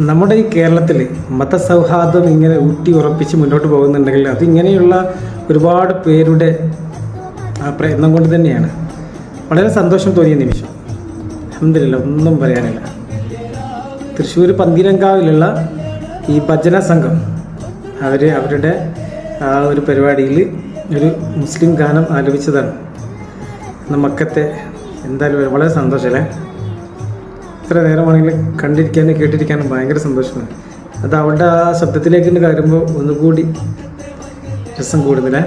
നമ്മുടെ ഈ കേരളത്തിൽ മതസൗഹാർദ്ദം ഇങ്ങനെ ഊട്ടി ഉറപ്പിച്ച് മുന്നോട്ട് പോകുന്നുണ്ടെങ്കിൽ അതിങ്ങനെയുള്ള ഒരുപാട് പേരുടെ ആ പ്രയത്നം കൊണ്ട് തന്നെയാണ്. വളരെ സന്തോഷം തോന്നിയ നിമിഷം. അൽഹംദുലില്ലാ, ഒന്നും പറയാനില്ല. തൃശ്ശൂർ പന്തീരങ്കാവിലുള്ള ഈ ഭജന സംഘം അവരുടെ ആ ഒരു പരിപാടിയിൽ ഒരു മുസ്ലിം ഗാനം ആലപിച്ചതാണ്. മക്കത്തെ എന്തായാലും വളരെ സന്തോഷമല്ലേ. ഇത്ര നേരമാണെങ്കിൽ കണ്ടിരിക്കാനും കേട്ടിരിക്കാനും ഭയങ്കര സന്തോഷമാണ്. അത് അവളുടെ ആ ശബ്ദത്തിലേക്ക് കയറുമ്പോൾ ഒന്നുകൂടി രസം കൂടുതലേ.